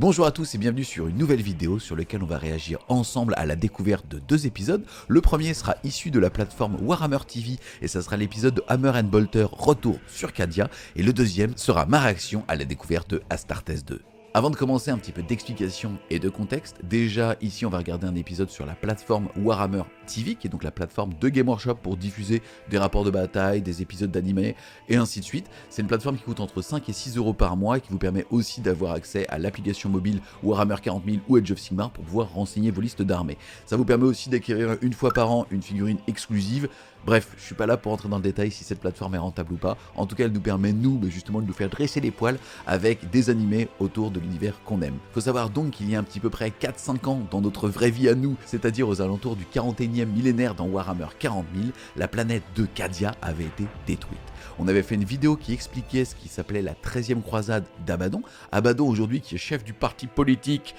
Bonjour à tous et bienvenue sur une nouvelle vidéo sur laquelle on va réagir ensemble à la découverte de deux épisodes. Le premier sera issu de la plateforme Warhammer TV et ça sera l'épisode de Hammer & Bolter Retour sur Cadia, et le deuxième sera ma réaction à la découverte de Astartes 2. Avant de commencer, un petit peu d'explication et de contexte. Déjà, ici, on va regarder un épisode sur la plateforme Warhammer TV, qui est donc la plateforme de Game Workshop pour diffuser des rapports de bataille, des épisodes d'animé, et ainsi de suite. C'est une plateforme qui coûte entre 5 et 6 € par mois et qui vous permet aussi d'avoir accès à l'application mobile Warhammer 40 000 ou Age of Sigmar pour pouvoir renseigner vos listes d'armées. Ça vous permet aussi d'acquérir une fois par an une figurine exclusive. Bref, je suis pas là pour entrer dans le détail si cette plateforme est rentable ou pas. En tout cas, elle nous permet, nous, justement, de nous faire dresser les poils avec des animés autour de l'univers qu'on aime. Faut savoir donc qu'il y a un petit peu près 4-5 ans dans notre vraie vie à nous, c'est-à-dire aux alentours du 41e millénaire dans Warhammer 40 000, la planète de Cadia avait été détruite. On avait fait une vidéo qui expliquait ce qui s'appelait la 13e croisade d'Abaddon. Abaddon aujourd'hui qui est chef du parti politique,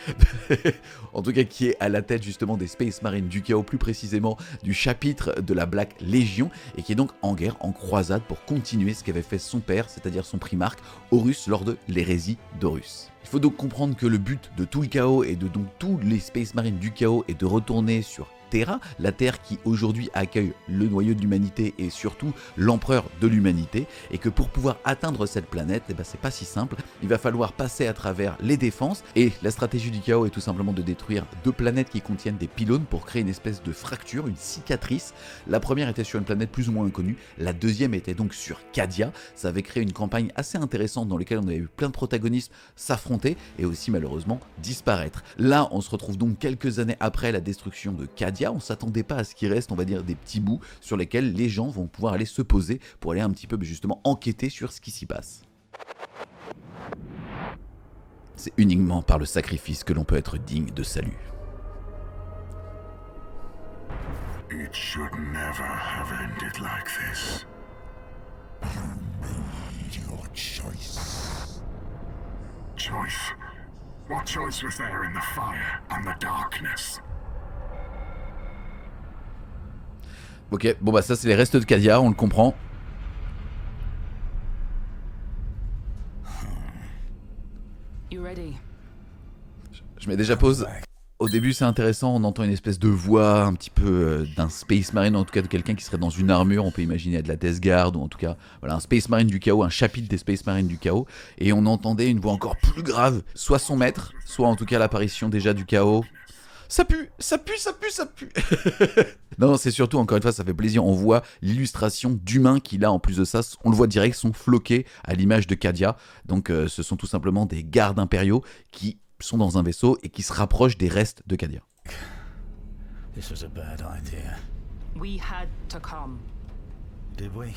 en tout cas qui est à la tête justement des Space Marines du Chaos, plus précisément du chapitre de la Black Légion, et qui est donc en guerre, en croisade pour continuer ce qu'avait fait son père, c'est-à-dire son primarque Horus lors de l'hérésie d'Horus. Il faut donc comprendre que le but de tout le Chaos et de donc tous les Space Marines du Chaos est de retourner sur Terra, la Terre qui aujourd'hui accueille le noyau de l'humanité et surtout l'empereur de l'humanité, et que pour pouvoir atteindre cette planète, c'est pas si simple, il va falloir passer à travers les défenses, et la stratégie du Chaos est tout simplement de détruire deux planètes qui contiennent des pylônes pour créer une espèce de fracture, une cicatrice. La première était sur une planète plus ou moins inconnue, la deuxième était donc sur Cadia. Ça avait créé une campagne assez intéressante dans laquelle on avait eu plein de protagonistes s'affronter et aussi malheureusement disparaître. Là, on se retrouve donc quelques années après la destruction de Cadia. On s'attendait pas à ce qu'il reste, on va dire, des petits bouts sur lesquels les gens vont pouvoir aller se poser pour aller un petit peu justement enquêter sur ce qui s'y passe. C'est uniquement par le sacrifice que l'on peut être digne de salut. It should never have ended like this. You made your choice. Choice? What choice was there in the fire and the darkness? Ok, bon ça c'est les restes de Cadia, on le comprend. Je mets déjà pause. Au début c'est intéressant, on entend une espèce de voix un petit peu d'un Space Marine, en tout cas de quelqu'un qui serait dans une armure, on peut imaginer de la Death Guard, ou en tout cas voilà, un Space Marine du Chaos, un chapitre des Space Marines du Chaos, et on entendait une voix encore plus grave, soit son maître, soit en tout cas l'apparition déjà du Chaos. Ça pue, ça pue, ça pue, ça pue. Non, c'est surtout, encore une fois, ça fait plaisir. On voit l'illustration d'humains qu'il a en plus de ça. On le voit direct, sont floqués à l'image de Cadia. Donc, ce sont tout simplement des gardes impériaux qui sont dans un vaisseau et qui se rapprochent des restes de Cadia. This was a bad idea. We had to come. Did we?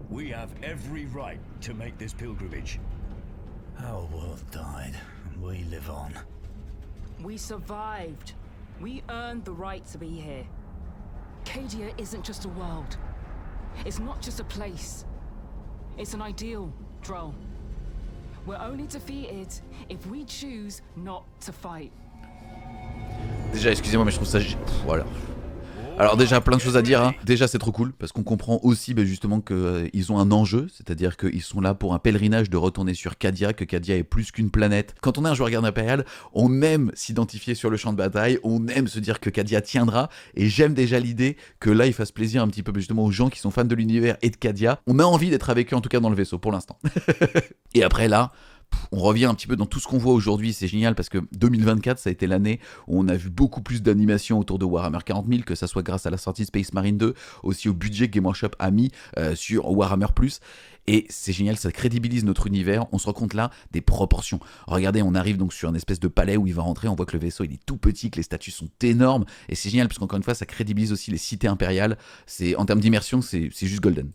We have every right to make this pilgrimage. Our world died, and we live on. We survived. We earned the right to be here. Cadia isn't just a world. It's not just a place. It's an ideal, Droll. We're only defeated if we choose not to fight. Déjà, excusez-moi, mais je trouve ça... Voilà. Alors déjà, plein de choses à dire, hein. Déjà, c'est trop cool, parce qu'on comprend aussi justement qu'ils ont un enjeu, c'est-à-dire qu'ils sont là pour un pèlerinage de retourner sur Cadia, que Cadia est plus qu'une planète. Quand on est un joueur garde impérial, on aime s'identifier sur le champ de bataille, on aime se dire que Cadia tiendra, et j'aime déjà l'idée que là, il fasse plaisir un petit peu justement aux gens qui sont fans de l'univers et de Cadia. On a envie d'être avec eux, en tout cas dans le vaisseau, pour l'instant. Et après là... on revient un petit peu dans tout ce qu'on voit aujourd'hui, c'est génial parce que 2024 ça a été l'année où on a vu beaucoup plus d'animations autour de Warhammer 40 000, que ça soit grâce à la sortie de Space Marine 2, aussi au budget que Game Workshop a mis sur Warhammer+, et c'est génial, ça crédibilise notre univers, on se rend compte là des proportions. Regardez, on arrive donc sur une espèce de palais où il va rentrer, on voit que le vaisseau il est tout petit, que les statues sont énormes, et c'est génial parce qu'encore une fois ça crédibilise aussi les cités impériales, c'est, en termes d'immersion c'est juste golden.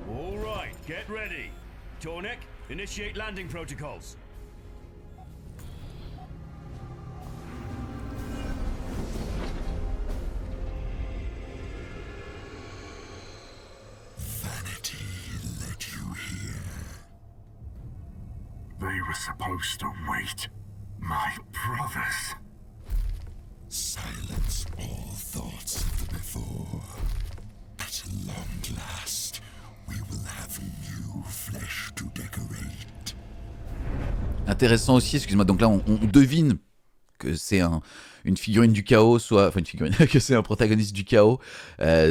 All right, get ready. Tornek, initiate landing protocols. Vanity led you here. They were supposed to wait. My brothers. Silence all thoughts of the before. At long last, we will have new flesh to decorate. Intéressant aussi, excuse-moi, donc là on devine que c'est une figurine du chaos, soit, enfin une figurine, que c'est un protagoniste du chaos,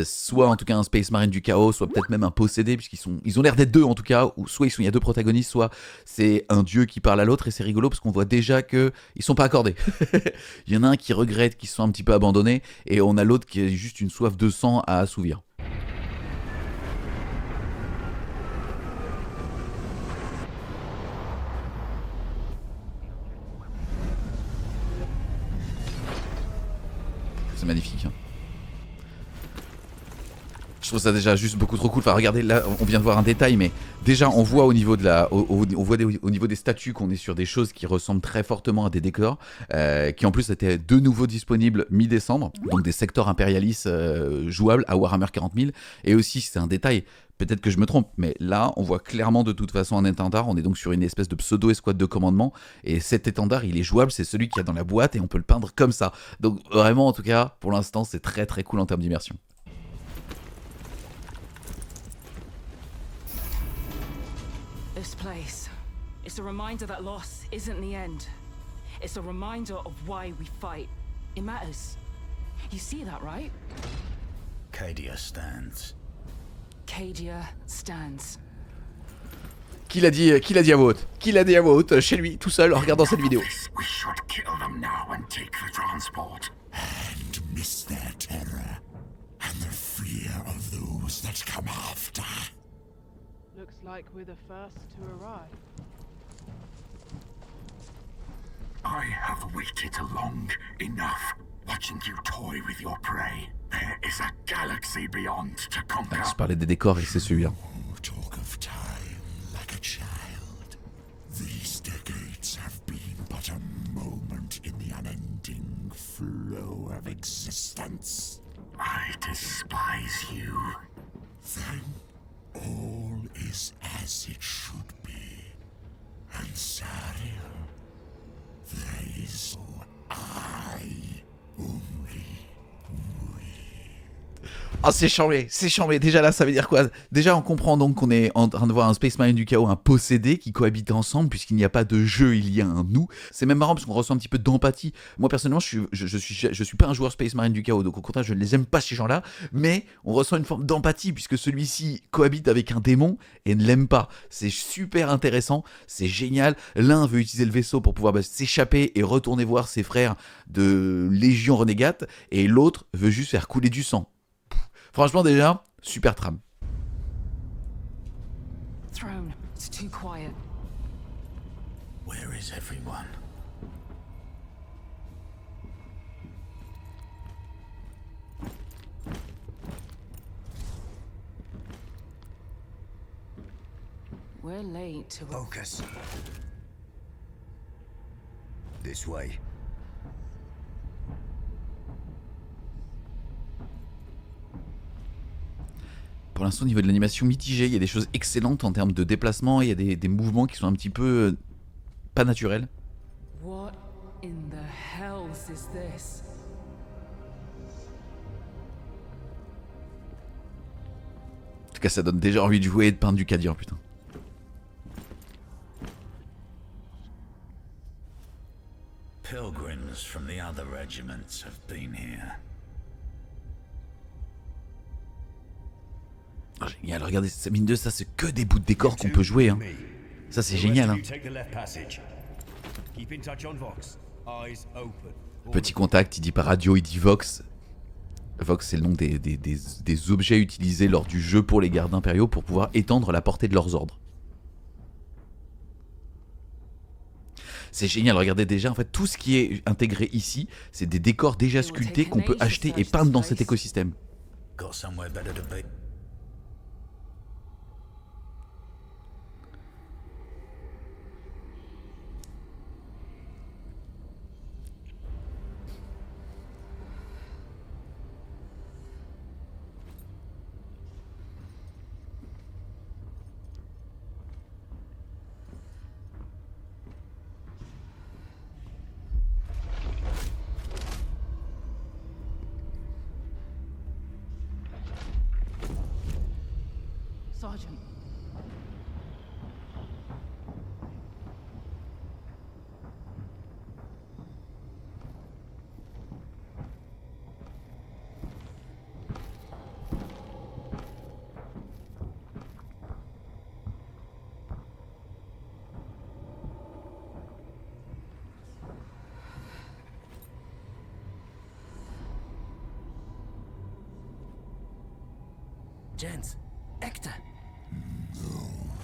soit en tout cas un Space Marine du chaos, soit peut-être même un possédé, ils ont l'air d'être deux en tout cas, ou soit il y a deux protagonistes, soit c'est un dieu qui parle à l'autre, et c'est rigolo parce qu'on voit déjà que ils sont pas accordés. Il y en a un qui regrette qu'ils se sont un petit peu abandonnés, et on a l'autre qui a juste une soif de sang à assouvir. C'est magnifique. Hein. Je trouve ça déjà juste beaucoup trop cool. Enfin, regardez, là, on vient de voir un détail, mais déjà, on voit au niveau de au niveau des statues qu'on est sur des choses qui ressemblent très fortement à des décors, qui en plus étaient de nouveau disponibles mi-décembre, donc des secteurs impérialistes jouables à Warhammer 40 000. Et aussi, c'est un détail. Peut-être que je me trompe, mais là, on voit clairement de toute façon un étendard. On est donc sur une espèce de pseudo-escouade de commandement. Et cet étendard, il est jouable, c'est celui qu'il y a dans la boîte et on peut le peindre comme ça. Donc vraiment, en tout cas, pour l'instant, c'est très très cool en termes d'immersion. This place. It's a reminder that loss isn't the end. It's a reminder of why we fight. It matters. You see that, right? Cadia stands. Cadia stands. Qui l'a dit à voix haute? Qui l'a dit à voix haute chez lui, tout seul, en regardant cette vidéo? We should kill them now and take the transport. And miss their terror. And the fear of those that come after. Looks like we're the first to arrive. I have waited long enough, watching you toy with your prey. There is a galaxy beyond to conquer. Je parlais des décors et c'est celui-là. Oh, talk of time like a child. These decades have been but a moment in the unending flow of existence. I despise you. Then all is as it should be. And Sariel, there is I only. Ah, c'est chambé. Déjà là, ça veut dire quoi? Déjà, on comprend donc qu'on est en train de voir un Space Marine du chaos, un possédé qui cohabitent ensemble, puisqu'il n'y a pas de jeu, il y a un nous. C'est même marrant parce qu'on ressent un petit peu d'empathie. Moi, personnellement, je suis pas un joueur Space Marine du chaos, donc au contraire, je ne les aime pas ces gens-là, mais on ressent une forme d'empathie puisque celui-ci cohabite avec un démon et ne l'aime pas. C'est super intéressant, c'est génial. L'un veut utiliser le vaisseau pour pouvoir s'échapper et retourner voir ses frères de Légion Renégate, et l'autre veut juste faire couler du sang. Franchement, déjà, super trame. Throne, it's too quiet. Where is everyone? We're late to a... Focus. This way. Pour l'instant, au niveau de l'animation mitigée, il y a des choses excellentes en termes de déplacement, il y a des mouvements qui sont un petit peu pas naturels. What in the hells is this? En tout cas, ça donne déjà envie de jouer et de peindre du Cadia, putain. Pilgrims from the other regiments have been here. Ah, génial, regardez, mine de ça, c'est que des bouts de décor qu'on peut jouer. Hein. Ça, c'est génial. Hein. Petit contact, il dit par radio, il dit Vox. Vox, c'est le nom des objets utilisés lors du jeu pour les gardes impériaux pour pouvoir étendre la portée de leurs ordres. C'est génial, regardez déjà, en fait, tout ce qui est intégré ici, c'est des décors déjà sculptés qu'on peut acheter et peindre dans cet écosystème. Got somewhere better to be. Sergeant. Gents, Hector.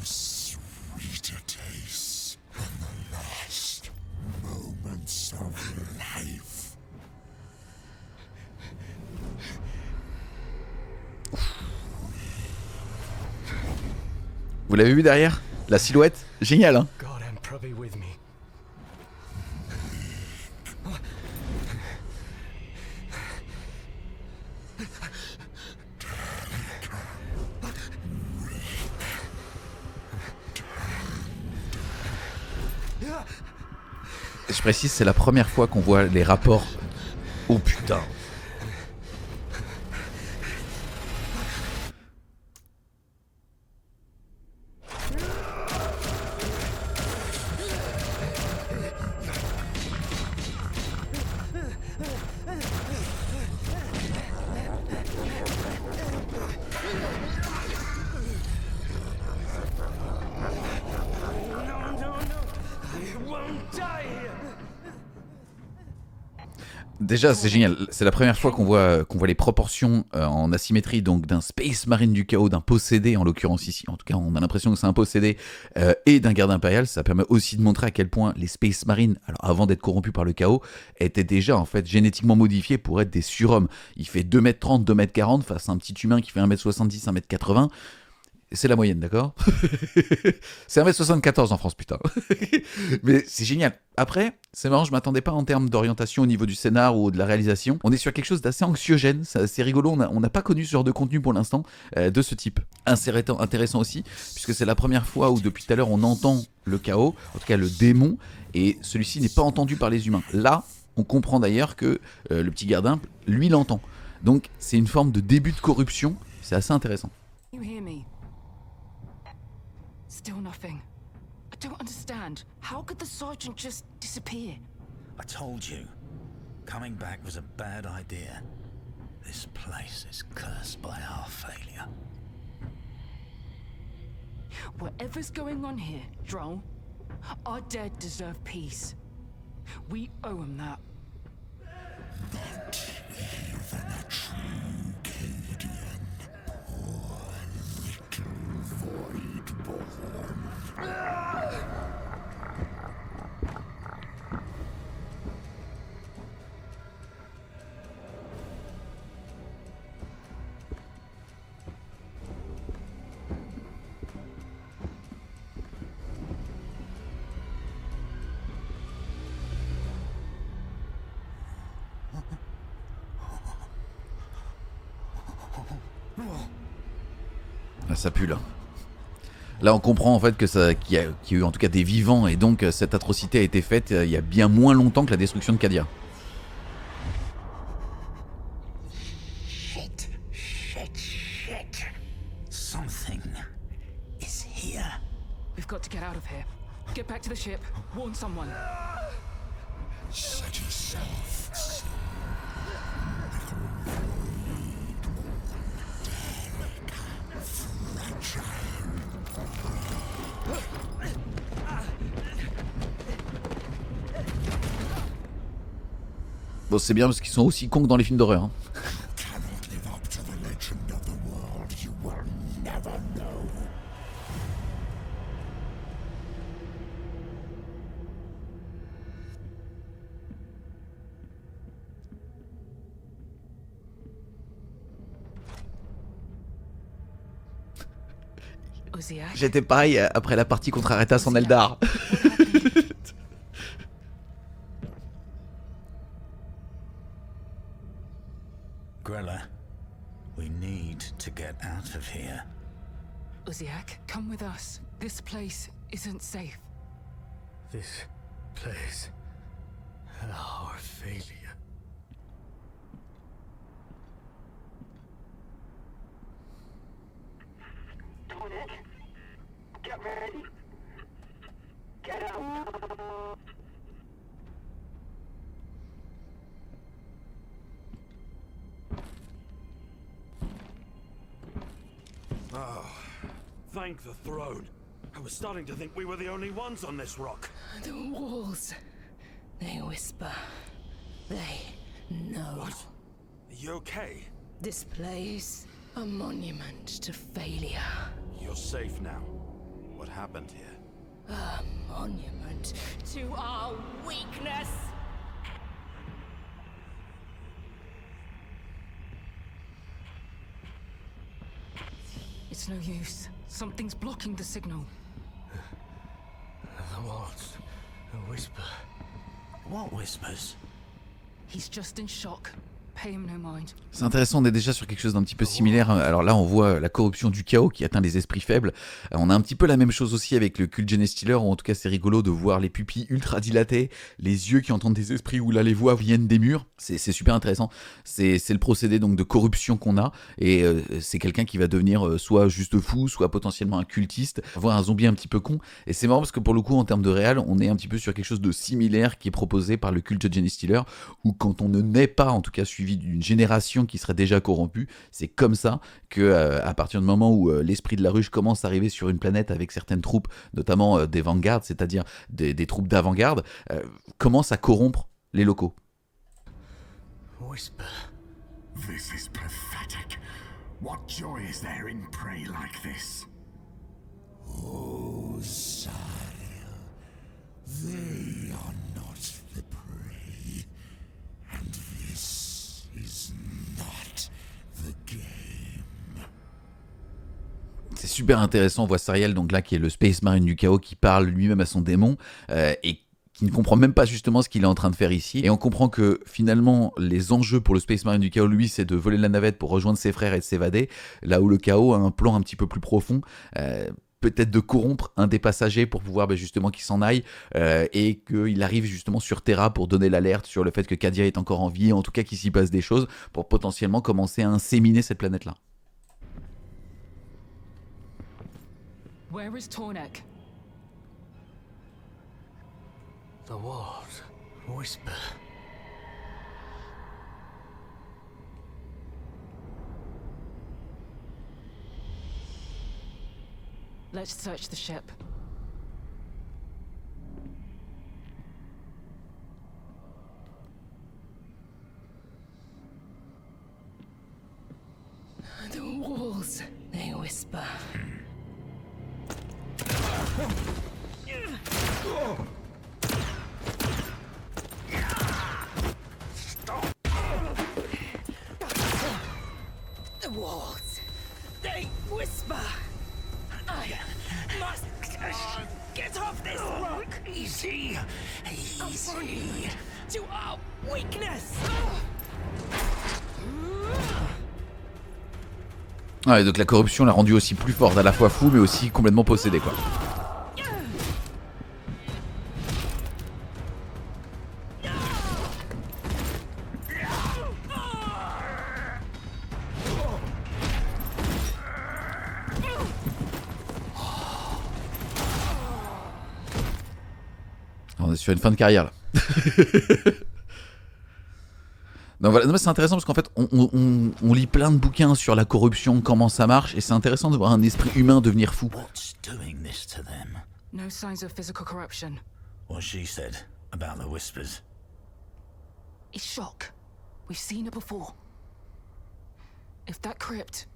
Sweeter taste than the last moments of life. Vous l'avez vu derrière? La silhouette? Génial, hein? God and probably with me. Je précise, c'est la première fois qu'on voit les rapports. Oh putain. Déjà, c'est génial. C'est la première fois qu'on voit les proportions en asymétrie donc d'un Space Marine du chaos, d'un possédé en l'occurrence ici. En tout cas, on a l'impression que c'est un possédé et d'un garde impérial. Ça permet aussi de montrer à quel point les Space Marines, alors avant d'être corrompus par le chaos, étaient déjà en fait génétiquement modifiés pour être des surhommes. Il fait 2m30, 2m40 face à un petit humain qui fait 1m70, 1m80. C'est la moyenne, d'accord? C'est 1m74 en France, putain. Mais c'est génial. Après, c'est marrant, je m'attendais pas en termes d'orientation au niveau du scénar ou de la réalisation. On est sur quelque chose d'assez anxiogène, c'est rigolo, on n'a pas connu ce genre de contenu pour l'instant de ce type. Intéressant aussi, puisque c'est la première fois où depuis tout à l'heure on entend le chaos, en tout cas le démon, et celui-ci n'est pas entendu par les humains. Là, on comprend d'ailleurs que le petit gardien, lui, l'entend. Donc c'est une forme de début de corruption, c'est assez intéressant. You hear me? Still nothing. I don't understand. How could the sergeant just disappear? I told you. Coming back was a bad idea. This place is cursed by our failure. Whatever's going on here, Droll, our dead deserve peace. We owe them that. Not even a true Cadian. Poor little Voidborn. Ah, ça pue là. Là, on comprend en fait qu'il y a eu en tout cas des vivants et donc cette atrocité a été faite il y a bien moins longtemps que la destruction de Cadia. Shit. Something is here. We've got to get out of here. Get back to the ship. Warn someone. Set yourself, son. Bon, c'est bien parce qu'ils sont aussi cons que dans les films d'horreur. Hein. Cannot live up to the legend of the world. You will never know. Oziak? J'étais pareil après la partie contre Aretas en Eldar. Grella, we need to get out of here. Oziak, come with us. This place isn't safe. This place. Our failure. Tonic, get ready. Get out. Thank the throne. I was starting to think we were the only ones on this rock. The walls. They whisper. They know. What? Are you okay? This place A monument to failure. You're safe now. What happened here? A monument to our weakness. It's no use. Something's blocking the signal. The walls. A whisper. What whispers? He's just in shock. Pay him no mind. C'est intéressant, on est déjà sur quelque chose d'un petit peu similaire. Alors là, on voit la corruption du chaos qui atteint les esprits faibles. On a un petit peu la même chose aussi avec le culte Genestealer, ou en tout cas c'est rigolo de voir les pupilles ultra dilatées, les yeux qui entendent des esprits, où là les voix viennent des murs. C'est super intéressant. C'est le procédé donc de corruption qu'on a, et c'est quelqu'un qui va devenir soit juste fou, soit potentiellement un cultiste, voire un zombie un petit peu con. Et c'est marrant parce que pour le coup, en termes de réal, on est un petit peu sur quelque chose de similaire qui est proposé par le culte Genestealer, où quand on ne naît pas, en tout cas suivi d'une génération qui serait déjà corrompue, c'est comme ça que à partir du moment où l'esprit de la ruche commence à arriver sur une planète avec certaines troupes, notamment des vanguards, c'est-à-dire des troupes d'avant-garde, commence à corrompre les locaux. Whisper. This is pathetic. What joy is there in prey like this? Oh, sire, they are not the prey, and this is not the game. C'est super intéressant, on voit Sariel, donc là, qui est le Space Marine du chaos, qui parle lui-même à son démon, et qui ne comprend même pas justement ce qu'il est en train de faire ici. Et on comprend que finalement, les enjeux pour le Space Marine du chaos, lui, c'est de voler la navette pour rejoindre ses frères et de s'évader, là où le chaos a un plan un petit peu plus profond, peut-être de corrompre un des passagers pour pouvoir justement qu'il s'en aille, et qu'il arrive justement sur Terra pour donner l'alerte sur le fait que Cadia est encore en vie, en tout cas qu'il s'y passe des choses, pour potentiellement commencer à inséminer cette planète-là. Where is Tornek? The walls. Whisper. Let's search the ship. The walls, they whisper. The walls, they whisper. I must get off this rock. Easy. Easy. To our weakness. Ouais, donc la corruption l'a rendu aussi plus forte, à la fois fou mais aussi complètement possédé, quoi. On est sur une fin de carrière là. Non, voilà. Non, c'est intéressant parce qu'en fait on lit plein de bouquins sur la corruption, comment ça marche, et c'est intéressant de voir un esprit humain devenir fou. What's doing this to them? No signs of physical corruption. What she said about the whispers. It's shock. We've seen it before. If that crypt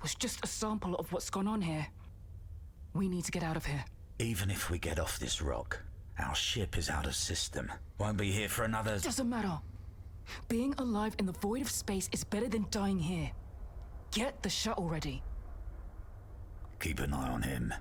was just a sample of what's gone on here, we need to get out of here. Even if we get off this rock, our ship is out of system. Won't be here for another... Doesn't matter. Being alive in the void of space is better than dying here. Get the shuttle ready. Keep an eye on him.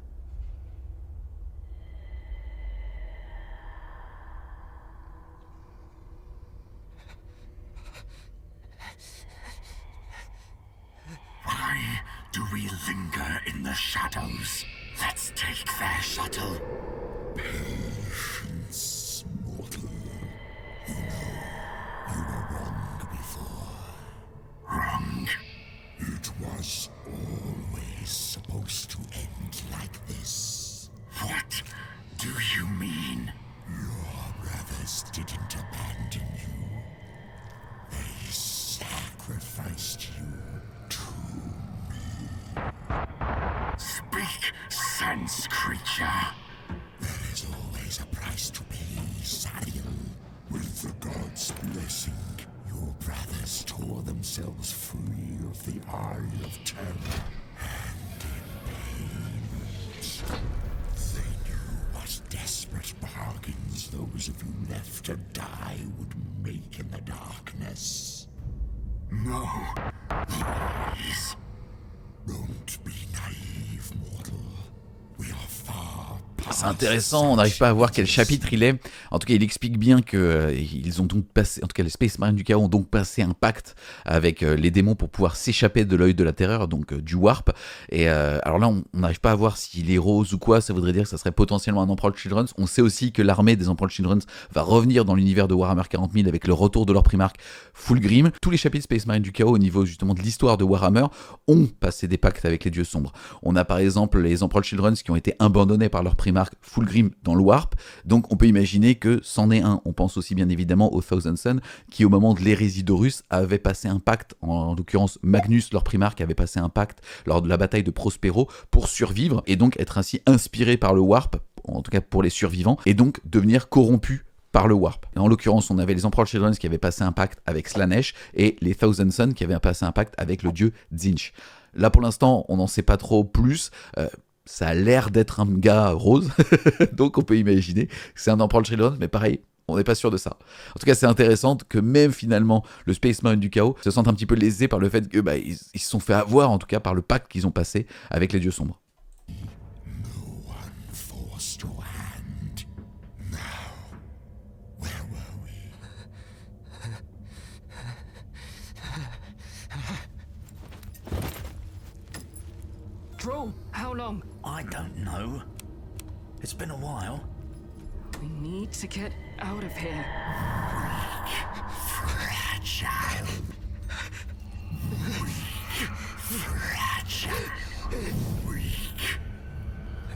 Why do we linger in the shadows? Let's take their shuttle. Patience, mortal. You know, you were wrong before. Wrong? It was always supposed to end like this. What do you mean? Your brothers didn't abandon you. They sacrificed you to me. Speak sense, creature. There is always a price to pay, Sariel. With the gods' blessing, your brothers tore the themselves free of the Eye of Terror. And in pain, they knew what desperate bargains those of you left to die would make in the darkness. No. Please. Don't be naive, mortal. We are far past. C'est intéressant, on n'arrive pas à voir quel chapitre il est. En tout cas, il explique bien que ils ont donc passé, en tout cas les Space Marines du Chaos ont donc passé un pacte avec les démons pour pouvoir s'échapper de l'œil de la terreur, donc du warp. Et alors là, on n'arrive pas à voir s'il est rose ou quoi, ça voudrait dire que ça serait potentiellement un Emperor Children's. On sait aussi que l'armée des Emperor Children's va revenir dans l'univers de Warhammer 40 000 avec le retour de leur primarque Fulgrim. Tous les chapitres Space Marines du Chaos au niveau justement de l'histoire de Warhammer ont passé des pactes avec les dieux sombres. On a par exemple les Emperor Children's qui ont été abandonnés par leur primarque Fulgrim dans le warp, donc on peut imaginer que c'en est un. On pense aussi bien évidemment aux Thousand Sons qui au moment de l'hérésie d'Horus avaient passé un pacte, en l'occurrence Magnus leur primarque avait passé un pacte lors de la bataille de Prospero pour survivre et donc être ainsi inspiré par le warp, en tout cas pour les survivants, et donc devenir corrompus par le warp. Et en l'occurrence, on avait les Emperor Children's qui avaient passé un pacte avec Slanesh et les Thousand Sons qui avaient passé un pacte avec le dieu Tzeentch. Là pour l'instant, on n'en sait pas trop plus. Ça a l'air d'être un gars rose, donc on peut imaginer que c'est un Emperor Children's, mais pareil, on n'est pas sûr de ça. En tout cas, c'est intéressant que même finalement le Space Marine du Chaos se sente un petit peu lésé par le fait que ils se sont fait avoir, en tout cas par le pacte qu'ils ont passé avec les dieux sombres. No one forced your hand. Now, where were we? Droll, how long? I don't know. It's been a while. We need to get out of here. Fragile. Fragile. Weak.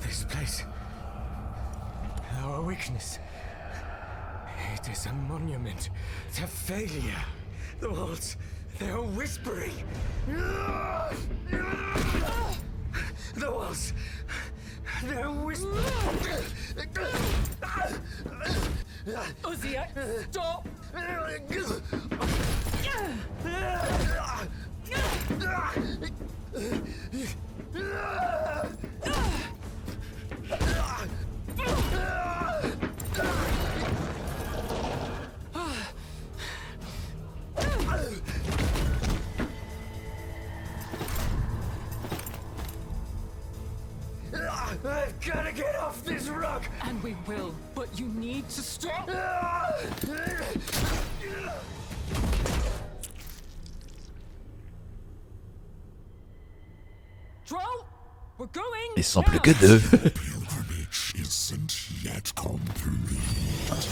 This place. Our weakness. It is a monument to failure. The walls, they're whispering. The walls, they're whispering. Uziel, stop! I've gotta get off this rock! And we will, but you need to stop! Droll, we're going! Il semble que deux. Pilgrimage isn't yet complete.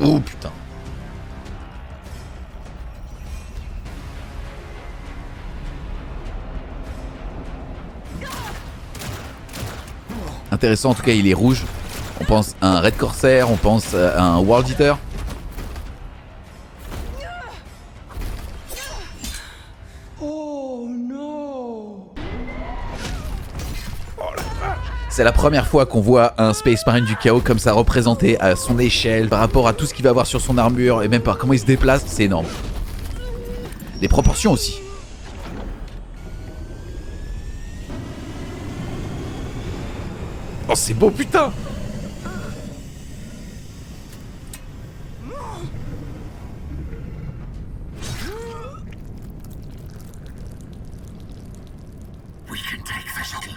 Oh putain. Intéressant, en tout cas il est rouge. On pense à un Red Corsair, on pense à un World Eater. Oh no! C'est la première fois qu'on voit un Space Marine du Chaos comme ça représenté à son échelle par rapport à tout ce qu'il va avoir sur son armure et même par comment il se déplace, c'est énorme. Les proportions aussi. Oh c'est beau putain. We can take the shuttle.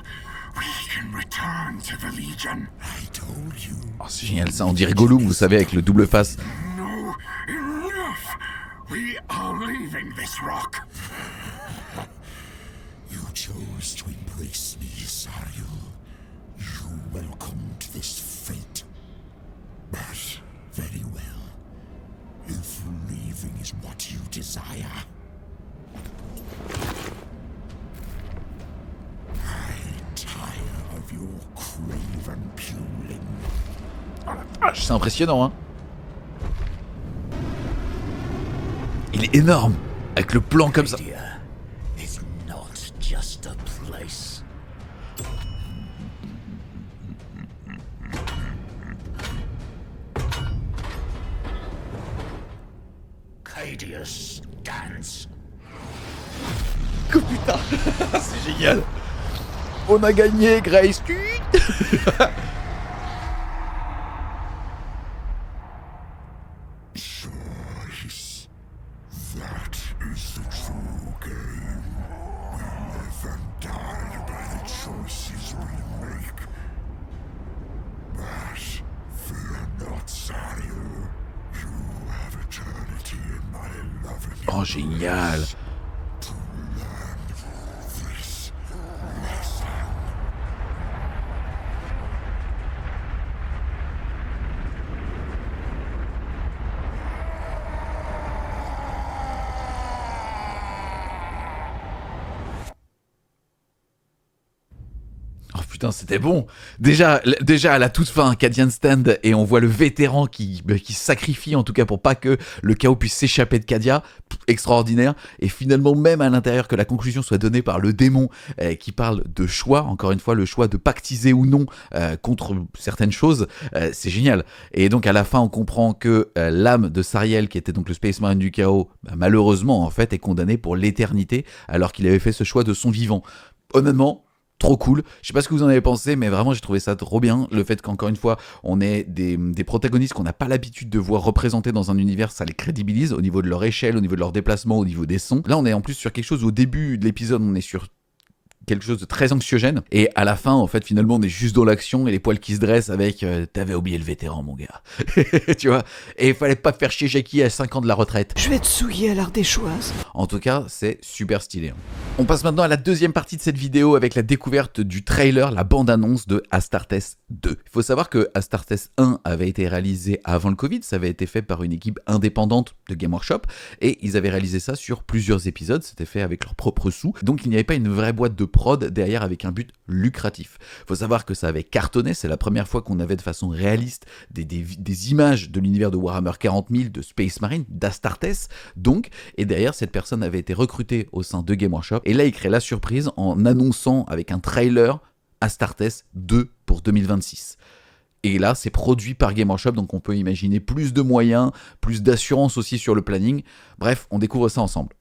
We can return to the Legion. I told you. Oh c'est génial ça, on dirait Gollum vous savez avec le double face. No, enough. We are leaving this rock. You chose to embrace me, Sariel. You welcomed this fate. But very well. If leaving is what you desire, I tire of your craven puling. C'est impressionnant hein. Il est énorme avec le plan comme ça. Cadia is not just a place. Cadia stands. Oh putain, c'est génial. On a gagné, Grace. Choice. That is the true game. We live and die by the choices we make. But fear not, Sario. You have eternity in my loving Oh, génial. to learn this lesson. Oh putain, c'était bon. Déjà à la toute fin, Cadian stand et on voit le vétéran qui se sacrifie en tout cas pour pas que le chaos puisse s'échapper de Cadia. Extraordinaire. Et finalement, même à l'intérieur, que la conclusion soit donnée par le démon qui parle de choix. Encore une fois, le choix de pactiser ou non contre certaines choses. C'est génial. Et donc à la fin, on comprend que l'âme de Sariel, qui était donc le Space Marine du chaos, malheureusement en fait, est condamnée pour l'éternité alors qu'il avait fait ce choix de son vivant. Honnêtement, trop cool. Je sais pas ce que vous en avez pensé, mais vraiment j'ai trouvé ça trop bien. Le fait qu'encore une fois, on ait des protagonistes qu'on n'a pas l'habitude de voir représentés dans un univers, ça les crédibilise au niveau de leur échelle, au niveau de leur déplacement, au niveau des sons. Là, on est en plus sur quelque chose, au début de l'épisode, on est sur quelque chose de très anxiogène, et à la fin, en fait, finalement, on est juste dans l'action, et les poils qui se dressent avec t'avais oublié le vétéran, mon gars. Tu vois. Et il fallait pas faire chier Jackie à 5 ans de la retraite. Je vais te souiller à l'ardéchoise. En tout cas, c'est super stylé. On passe maintenant à la deuxième partie de cette vidéo avec la découverte du trailer, la bande-annonce de Astartes 2. Il faut savoir que Astartes 1 avait été réalisé avant le Covid, ça avait été fait par une équipe indépendante de Game Workshop, et ils avaient réalisé ça sur plusieurs épisodes, c'était fait avec leurs propres sous, donc il n'y avait pas une vraie boîte de prod derrière avec un but lucratif. Il faut savoir que ça avait cartonné, c'est la première fois qu'on avait de façon réaliste des images de l'univers de Warhammer 40 000, de Space Marine, d'Astartes, donc, et derrière cette personne avait été recrutée au sein de Game Workshop, et là il crée la surprise en annonçant avec un trailer Astartes 2 pour 2026. Et là, c'est produit par Game Workshop, donc on peut imaginer plus de moyens, plus d'assurance aussi sur le planning. Bref, on découvre ça ensemble.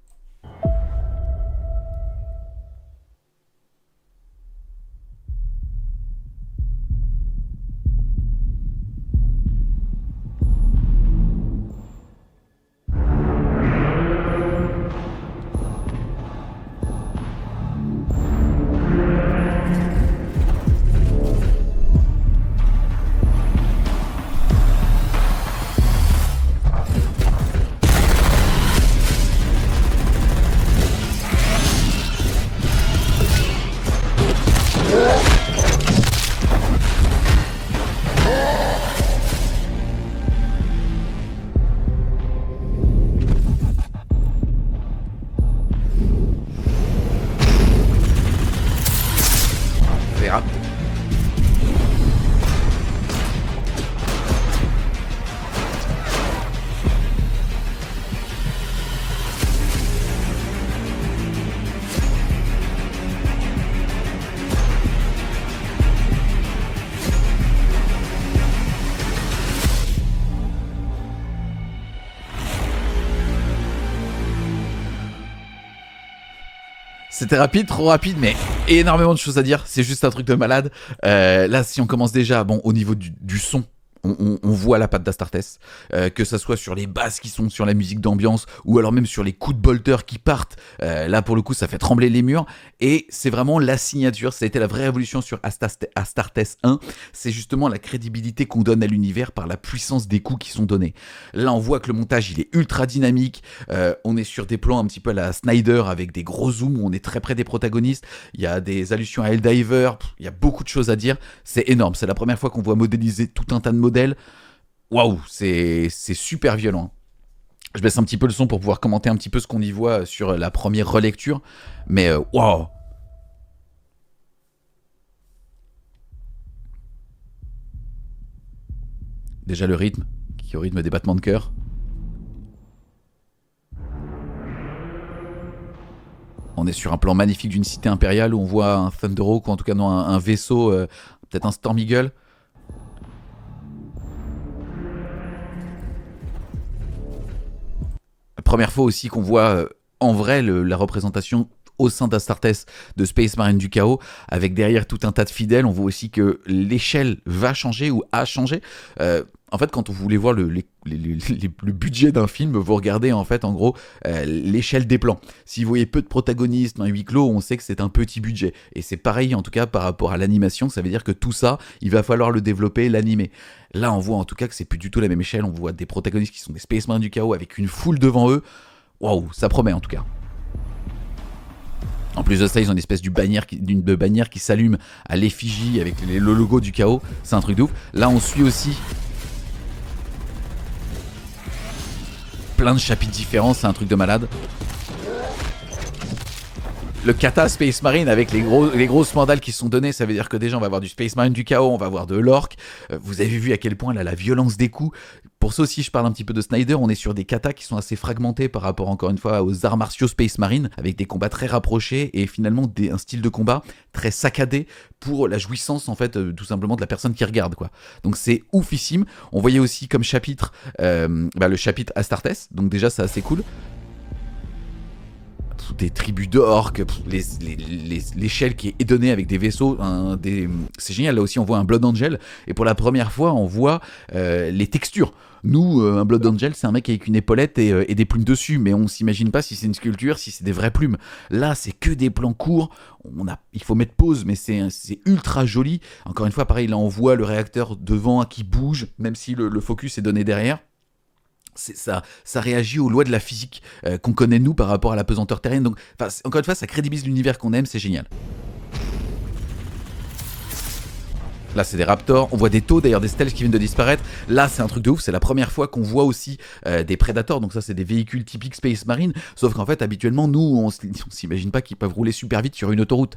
C'était rapide, trop rapide, mais énormément de choses à dire. C'est juste un truc de malade. Là, si on commence déjà, bon, au niveau du son, on voit la patte d'Astartes, que ça soit sur les basses qui sont sur la musique d'ambiance, ou alors même sur les coups de bolter qui partent. Là, pour le coup, ça fait trembler les murs. Et c'est vraiment la signature. Ça a été la vraie révolution sur Astartes 1. C'est justement la crédibilité qu'on donne à l'univers par la puissance des coups qui sont donnés. Là, on voit que le montage, il est ultra dynamique. On est sur des plans un petit peu à la Snyder, avec des gros zooms où on est très près des protagonistes. Il y a des allusions à Helldiver. Il y a beaucoup de choses à dire. C'est énorme. C'est la première fois qu'on voit modéliser tout un tas de modèles. Waouh, c'est super violent. Je baisse un petit peu le son pour pouvoir commenter un petit peu ce qu'on y voit sur la première relecture. Mais waouh. Déjà le rythme, qui est au rythme des battements de cœur. On est sur un plan magnifique d'une cité impériale où on voit un Thunderhawk, ou en tout cas non, un vaisseau, peut-être un Storm Eagle. Première fois aussi qu'on voit en vrai la représentation au sein d'Astartes de Space Marine du Chaos, avec derrière tout un tas de fidèles. On voit aussi que l'échelle va changer ou a changé. En fait, quand vous voulez voir le budget d'un film, vous regardez en fait en gros l'échelle des plans. Si vous voyez peu de protagonistes, un huis clos, on sait que c'est un petit budget. Et c'est pareil en tout cas par rapport à l'animation, ça veut dire que tout ça, il va falloir le développer, l'animer. Là, on voit en tout cas que c'est plus du tout la même échelle. On voit des protagonistes qui sont des Space Marines du Chaos avec une foule devant eux. Waouh, ça promet en tout cas. En plus de ça, ils ont une espèce de bannière qui s'allume à l'effigie avec le logo du chaos. C'est un truc de ouf. Là, on suit aussi plein de chapitres différents. C'est un truc de malade. Le kata Space Marine avec les grosses mandales qui sont données, ça veut dire que déjà on va avoir du Space Marine du chaos, on va avoir de l'orque. Vous avez vu à quel point là la violence des coups. Pour ça aussi, je parle un petit peu de Snyder, on est sur des katas qui sont assez fragmentés par rapport encore une fois aux arts martiaux Space Marine, avec des combats très rapprochés et finalement un style de combat très saccadé pour la jouissance en fait tout simplement de la personne qui regarde quoi. Donc c'est oufissime. On voyait aussi comme chapitre le chapitre Astartes, donc déjà c'est assez cool. Des tribus d'orques, l'échelle qui est donnée avec des vaisseaux, c'est génial. Là aussi on voit un Blood Angel et pour la première fois on voit les textures. Nous, un Blood Angel, c'est un mec avec une épaulette et des plumes dessus, mais on s'imagine pas si c'est une sculpture, si c'est des vraies plumes. Là, c'est que des plans courts. Il faut mettre pause, mais c'est ultra joli. Encore une fois, pareil, là on voit le réacteur devant qui bouge, même si le focus est donné derrière. Ça réagit aux lois de la physique qu'on connaît nous par rapport à la pesanteur terrienne. Donc, encore une fois, ça crédibilise l'univers qu'on aime, c'est génial. Là, c'est des raptors. On voit des taux, d'ailleurs, des stealths qui viennent de disparaître. Là, c'est un truc de ouf. C'est la première fois qu'on voit aussi des prédateurs. Donc ça, c'est des véhicules typiques Space Marine. Sauf qu'en fait, habituellement, nous, on s'imagine pas qu'ils peuvent rouler super vite sur une autoroute.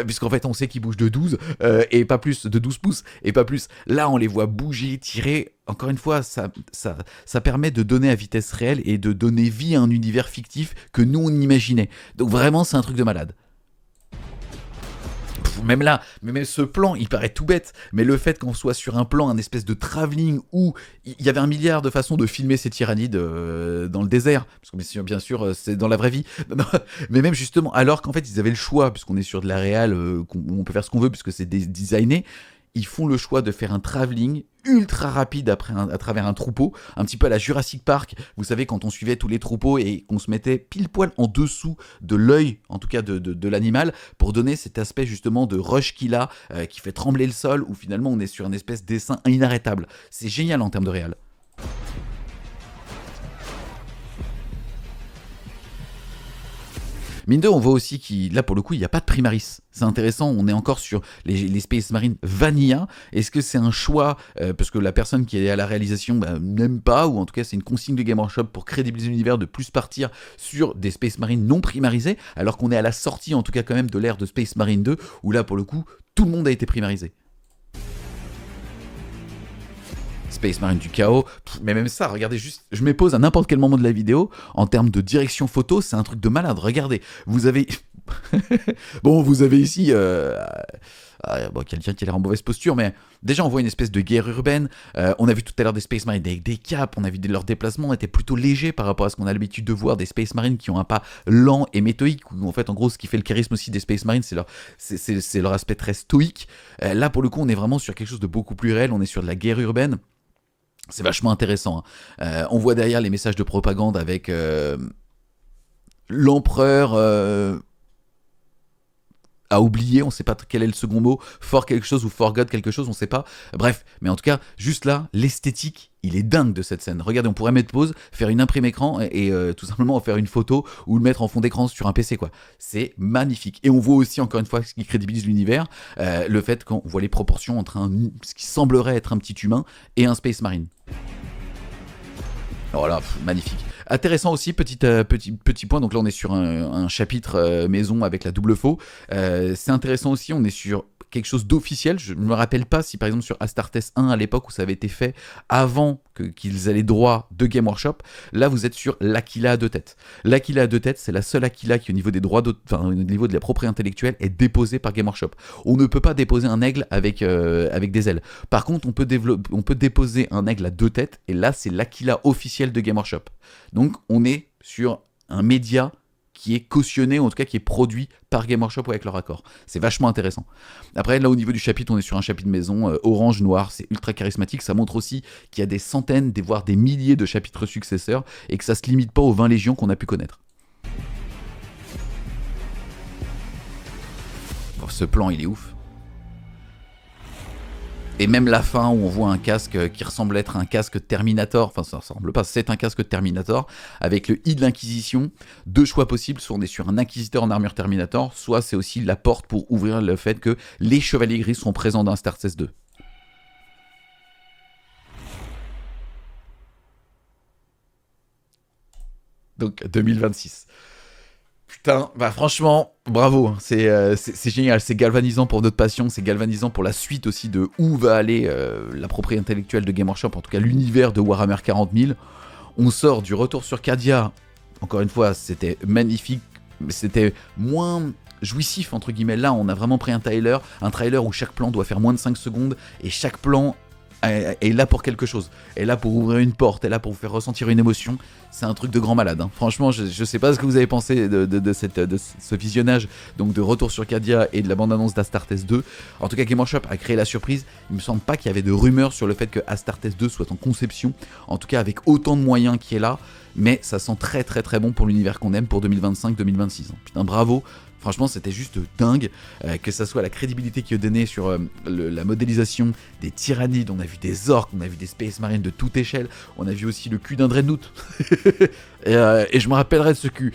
Puisqu'en fait, on sait qu'ils bougent de 12 et pas plus, de 12 pouces et pas plus. Là, on les voit bouger, tirer. Encore une fois, ça permet de donner à vitesse réelle et de donner vie à un univers fictif que nous, on imaginait. Donc vraiment, c'est un truc de malade. Même là, même ce plan, il paraît tout bête, mais le fait qu'on soit sur un plan, un espèce de travelling où il y avait un milliard de façons de filmer ces tyrannides dans le désert, parce que bien sûr c'est dans la vraie vie, mais même justement, alors qu'en fait ils avaient le choix, puisqu'on est sur de la réal, où on peut faire ce qu'on veut, puisque c'est designé, ils font le choix de faire un travelling ultra rapide à travers un troupeau, un petit peu à la Jurassic Park, vous savez, quand on suivait tous les troupeaux et qu'on se mettait pile poil en dessous de l'œil, en tout cas de l'animal, pour donner cet aspect justement de rush qu'il a, qui fait trembler le sol, où finalement on est sur un espèce de dessin inarrêtable. C'est génial en termes de réal. Mine de, on voit aussi là pour le coup il n'y a pas de Primaris. C'est intéressant, on est encore sur les Space Marine Vanilla. Est-ce que c'est un choix parce que la personne qui est à la réalisation n'aime pas, ou en tout cas c'est une consigne de Game Workshop pour crédibiliser l'univers de plus partir sur des Space Marine non primarisés, alors qu'on est à la sortie en tout cas quand même de l'ère de Space Marine 2, où là pour le coup tout le monde a été primarisé. Space Marine du chaos, mais même ça, regardez juste, je m'épose à n'importe quel moment de la vidéo, en termes de direction photo, c'est un truc de malade, regardez, vous avez... vous avez ici... quelqu'un qui a l'air en mauvaise posture, mais déjà on voit une espèce de guerre urbaine, on a vu tout à l'heure des Space Marines avec des capes, on a vu leurs déplacements étaient plutôt légers par rapport à ce qu'on a l'habitude de voir des Space Marines qui ont un pas lent et méthodique, où en fait en gros ce qui fait le charisme aussi des Space Marines c'est leur aspect très stoïque. Là pour le coup on est vraiment sur quelque chose de beaucoup plus réel, on est sur de la guerre urbaine. C'est vachement intéressant. On voit derrière les messages de propagande avec l'empereur a oublié, on sait pas quel est le second mot, for quelque chose ou forgot quelque chose, on sait pas. Bref, mais en tout cas, juste là, l'esthétique, il est dingue de cette scène. Regardez, on pourrait mettre pause, faire une imprime écran et tout simplement faire une photo ou le mettre en fond d'écran sur un PC, quoi. C'est magnifique. Et on voit aussi, encore une fois, ce qui crédibilise l'univers, le fait qu'on voit les proportions entre ce qui semblerait être un petit humain et un Space Marine. Voilà, magnifique. Intéressant aussi, petit point, donc là on est sur un chapitre maison avec la double faux. C'est intéressant aussi, on est sur quelque chose d'officiel. Je ne me rappelle pas si par exemple sur Astartes 1 à l'époque où ça avait été fait avant qu'ils aient les droits de Game Workshop, là vous êtes sur l'Aquila à deux têtes. L'Aquila à deux têtes, c'est la seule Aquila qui au niveau des droits, au niveau de la propriété intellectuelle est déposée par Game Workshop. On ne peut pas déposer un aigle avec des ailes. Par contre, on peut déposer un aigle à deux têtes et là c'est l'Aquila officielle de Game Workshop. Donc on est sur un média qui est cautionné, ou en tout cas qui est produit par Game Workshop ou avec leur accord. C'est vachement intéressant. Après, là, au niveau du chapitre, on est sur un chapitre maison, orange, noir, c'est ultra charismatique. Ça montre aussi qu'il y a des centaines, voire des milliers de chapitres successeurs, et que ça se limite pas aux 20 légions qu'on a pu connaître. Bon, ce plan, il est ouf. Et même la fin où on voit un casque qui ressemble être un casque Terminator, enfin ça ressemble pas, c'est un casque Terminator, avec le I de l'Inquisition, 2 choix possibles, soit on est sur un Inquisiteur en armure Terminator, soit c'est aussi la porte pour ouvrir le fait que les Chevaliers Gris sont présents dans Astartes 2. Donc 2026. Putain, bah franchement, bravo, c'est génial, c'est galvanisant pour notre passion, c'est galvanisant pour la suite aussi de où va aller la propriété intellectuelle de Game Workshop, en tout cas l'univers de Warhammer 40 000. On sort du retour sur Cadia, encore une fois, c'était magnifique, mais c'était moins jouissif, entre guillemets. Là, on a vraiment pris un trailer où chaque plan doit faire moins de 5 secondes, et chaque plan est là pour quelque chose, est là pour ouvrir une porte, est là pour vous faire ressentir une émotion. C'est un truc de grand malade, hein. Franchement, je sais pas ce que vous avez pensé de ce visionnage, donc de Retour sur Cadia et de la bande-annonce d'Astartes 2. En tout cas, Game Workshop a créé la surprise. Il me semble pas qu'il y avait de rumeurs sur le fait que Astartes 2 soit en conception, en tout cas avec autant de moyens qui est là, mais ça sent très très très bon pour l'univers qu'on aime pour 2025-2026. Putain, bravo. Franchement, c'était juste dingue, que ça soit la crédibilité qui est donnée sur la modélisation des tyrannides. On a vu des orques, on a vu des Space Marines de toute échelle, on a vu aussi le cul d'un Dreadnought. et je me rappellerai de ce cul.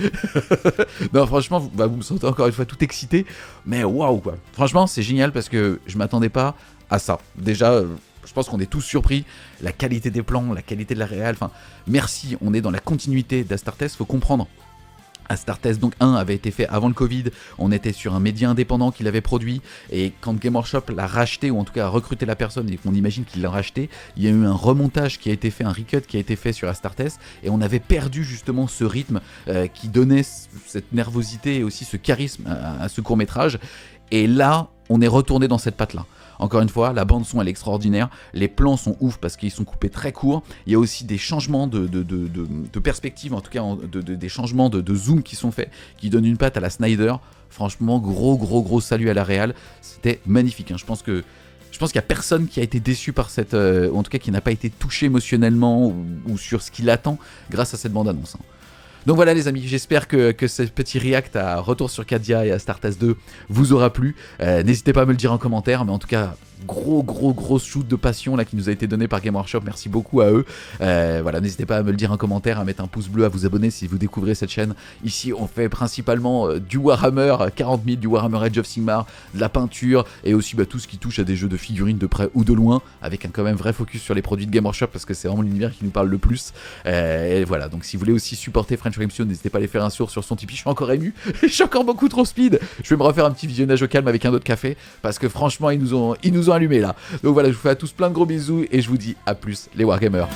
Non, franchement, vous me sentez encore une fois tout excité, mais waouh quoi. Franchement, c'est génial parce que je m'attendais pas à ça. Déjà, je pense qu'on est tous surpris. La qualité des plans, la qualité de la réal. Enfin, merci, on est dans la continuité d'Astartes, faut comprendre. Astartes donc 1 avait été fait avant le Covid, on était sur un média indépendant qui l'avait produit, et quand Game Workshop l'a racheté, ou en tout cas a recruté la personne, et qu'on imagine qu'il l'a racheté, il y a eu un remontage qui a été fait, un recut qui a été fait sur Astartes, et on avait perdu justement ce rythme qui donnait cette nervosité et aussi ce charisme à ce court-métrage, et là, on est retourné dans cette patte-là. Encore une fois, la bande-son elle est extraordinaire, les plans sont ouf parce qu'ils sont coupés très courts, il y a aussi des changements de perspective, en tout cas des changements de zoom qui sont faits, qui donnent une patte à la Snyder. Franchement, gros salut à la réal, c'était magnifique, hein. Je pense qu'il n'y a personne qui a été déçu par cette... ou en tout cas qui n'a pas été touché émotionnellement ou sur ce qu'il attend grâce à cette bande-annonce, hein. Donc voilà les amis, j'espère que ce petit react à Retour sur Cadia et à Astartes 2 vous aura plu. N'hésitez pas à me le dire en commentaire, mais en tout cas, gros shoot de passion là qui nous a été donné par Game Workshop, merci beaucoup à eux. Voilà, n'hésitez pas à me le dire en commentaire, à mettre un pouce bleu, à vous abonner si vous découvrez cette chaîne. Ici on fait principalement du Warhammer 40 000, du Warhammer Age of Sigmar, de la peinture et aussi tout ce qui touche à des jeux de figurines de près ou de loin, avec un quand même vrai focus sur les produits de Game Workshop parce que c'est vraiment l'univers qui nous parle le plus. Et voilà, donc si vous voulez aussi supporter French Redemption, n'hésitez pas à aller faire un tour sur son Tipeee. Je suis encore ému, je suis encore beaucoup trop speed. Je vais me refaire un petit visionnage au calme avec un autre café parce que franchement ils nous ont allumé là. Donc voilà, je vous fais à tous plein de gros bisous et je vous dis à plus les Wargamers.